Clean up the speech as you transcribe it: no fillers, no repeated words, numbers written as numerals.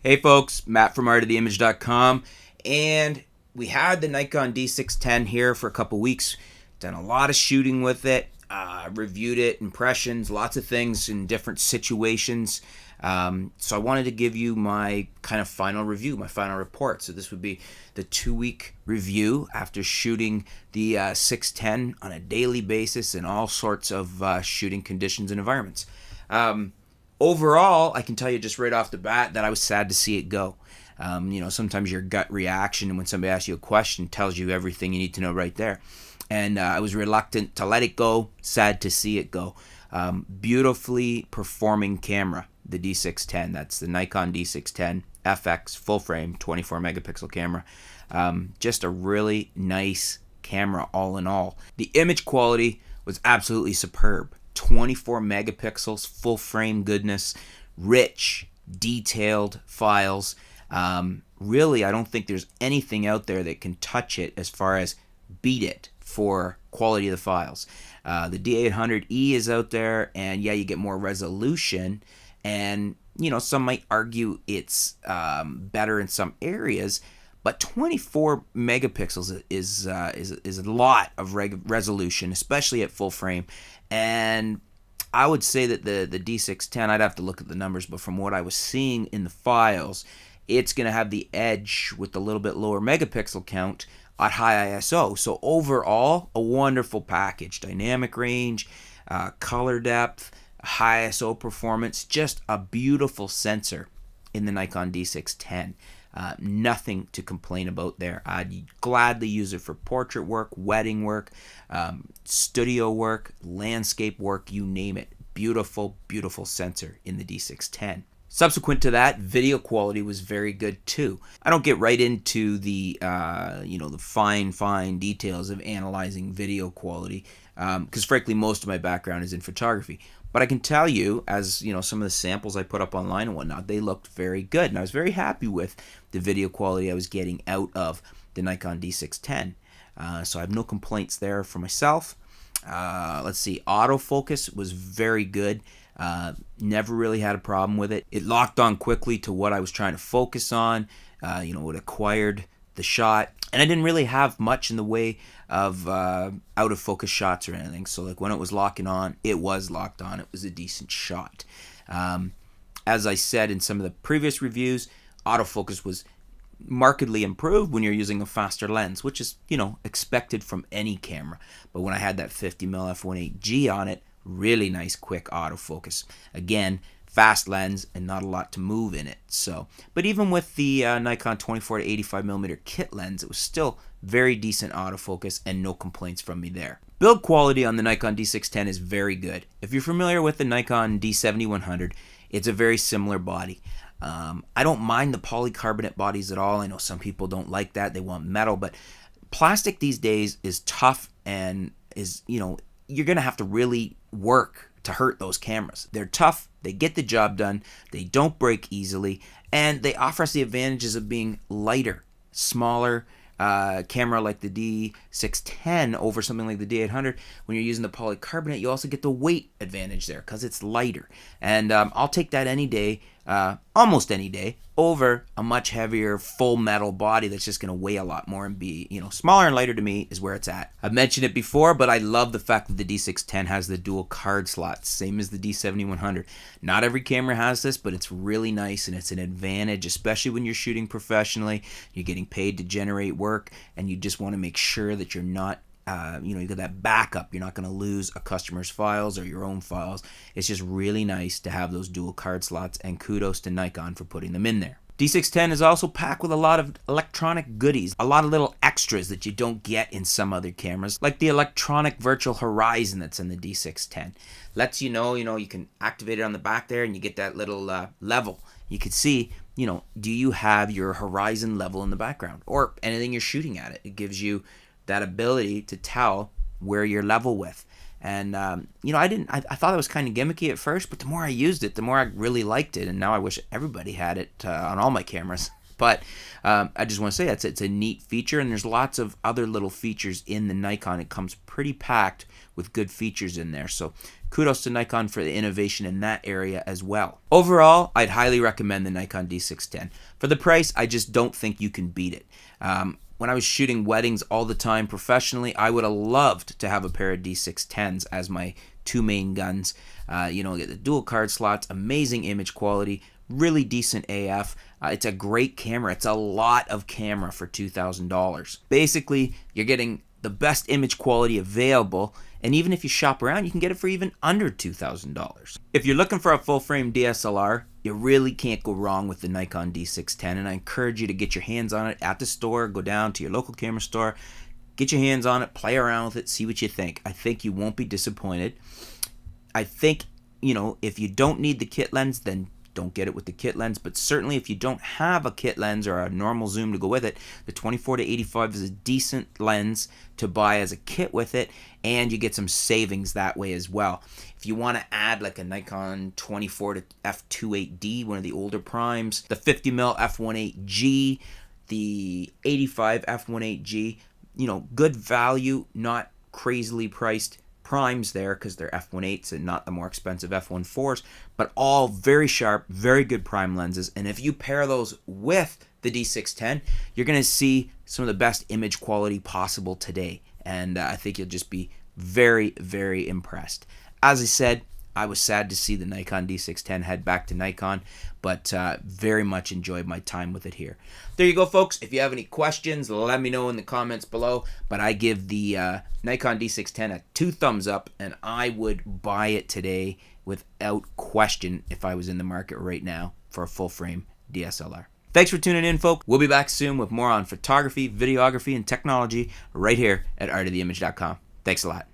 Hey folks, Matt from artoftheimage.com, and we had the Nikon D610 here for a couple weeks. Done a lot of shooting with it, reviewed it, impressions, lots of things in different situations. So I wanted to give you my kind of final review, my final report. So this would be the 2-week review after shooting the 610 on a daily basis in all sorts of shooting conditions and environments. Overall, I can tell you just right off the bat that I was sad to see it go. Sometimes your gut reaction when somebody asks you a question tells you everything you need to know right there. And I was reluctant to let it go, sad to see it go. Beautifully performing camera, the D610. That's the Nikon D610 FX full frame 24 megapixel camera. Just a really nice camera all in all. The image quality was absolutely superb. 24 megapixels, full frame goodness, rich, detailed files. Really, I don't think there's anything out there that can touch it as far as beat it for quality of the files. The D800E is out there, and yeah, you get more resolution, and some might argue it's better in some areas, but 24 megapixels is a lot of resolution, especially at full frame. And I would say that the D610, I'd have to look at the numbers, but from what I was seeing in the files, it's going to have the edge with the little bit lower megapixel count at high ISO. So overall, a wonderful package. Dynamic range, color depth, high ISO performance, just a beautiful sensor in the Nikon D610. Nothing to complain about there. I'd gladly use it for portrait work, wedding work, studio work, landscape work, you name it. Beautiful, beautiful sensor in the D610. Subsequent to that, video quality was very good too. I don't get right into the the fine details of analyzing video quality because frankly most of my background is in photography. But I can tell you, as some of the samples I put up online and whatnot, they looked very good, and I was very happy with the video quality I was getting out of the Nikon D610. So I have no complaints there for myself. Let's see, autofocus was very good. Never really had a problem with it. It locked on quickly to what I was trying to focus on. It acquired the shot, and I didn't really have much in the way of out of focus shots or anything. So like when it was locking on, it was locked on. It was a decent shot. As I said in some of the previous reviews, autofocus was markedly improved when you're using a faster lens, which is expected from any camera. But when I had that 50mm f1.8G on it, really nice quick autofocus. Again, fast lens and not a lot to move in it. So, but even with the Nikon 24 to 85mm kit lens, it was still very decent autofocus and no complaints from me there. Build quality on the Nikon D610 is very good. If you're familiar with the Nikon D7100, it's a very similar body. I don't mind the polycarbonate bodies at all. I know some people don't like that. They want metal, but plastic these days is tough and is, you're going to have to really work to hurt those cameras. They're tough, they get the job done, they don't break easily, and they offer us the advantages of being lighter, smaller camera like the D610 over something like the D800. When you're using the polycarbonate, you also get the weight advantage there because it's lighter. And I'll take that any day, almost any day, over a much heavier full metal body that's just going to weigh a lot more and be, smaller and lighter to me is where it's at. I've mentioned it before, but I love the fact that the D610 has the dual card slots, same as the D7100. Not every camera has this, but it's really nice and it's an advantage, especially when you're shooting professionally. You're getting paid to generate work and you just want to make sure that you're not you got that backup. You're not going to lose a customer's files or your own files. It's just really nice to have those dual card slots, and kudos to Nikon for putting them in there. D610 is also packed with a lot of electronic goodies, a lot of little extras that you don't get in some other cameras, like the electronic virtual horizon that's in the D610. Lets you know you can activate it on the back there and you get that little level. You can see, do you have your horizon level in the background or anything you're shooting at it. It gives you that ability to tell where you're level with. And I thought it was kind of gimmicky at first, but the more I used it, the more I really liked it, and now I wish everybody had it on all my cameras. But I just want to say it's a neat feature, and there's lots of other little features in the Nikon. It comes pretty packed with good features in there. So kudos to Nikon for the innovation in that area as well. Overall, I'd highly recommend the Nikon D610. For the price, I just don't think you can beat it. When I was shooting weddings all the time professionally, I would have loved to have a pair of D610s as my two main guns. Get the dual card slots, amazing image quality, really decent AF. It's a great camera. It's a lot of camera for $2,000. Basically, you're getting the best image quality available, and even if you shop around, you can get it for even under $2,000. If you're looking for a full-frame DSLR, you really can't go wrong with the Nikon D610, and I encourage you to get your hands on it at the store. Go down to your local camera store, get your hands on it, play around with it, see what you think. I think you won't be disappointed. I think, if you don't need the kit lens, then don't get it with the kit lens, but certainly if you don't have a kit lens or a normal zoom to go with it, the 24-85 is a decent lens to buy as a kit with it, and you get some savings that way as well. If you want to add like a Nikon 24 to f2.8D, one of the older primes, the 50mm f1.8G, the 85 f1.8G, good value, not crazily priced primes there because they're f1.8s and not the more expensive f1.4s, but all very sharp, very good prime lenses. And if you pair those with the D610, you're going to see some of the best image quality possible today. And I think you'll just be very, very impressed. As I said, I was sad to see the Nikon D610 head back to Nikon, but very much enjoyed my time with it here. There you go, folks. If you have any questions, let me know in the comments below. But I give the Nikon D610 a 2 thumbs up, and I would buy it today without question if I was in the market right now for a full-frame DSLR. Thanks for tuning in, folks. We'll be back soon with more on photography, videography, and technology right here at artoftheimage.com. Thanks a lot.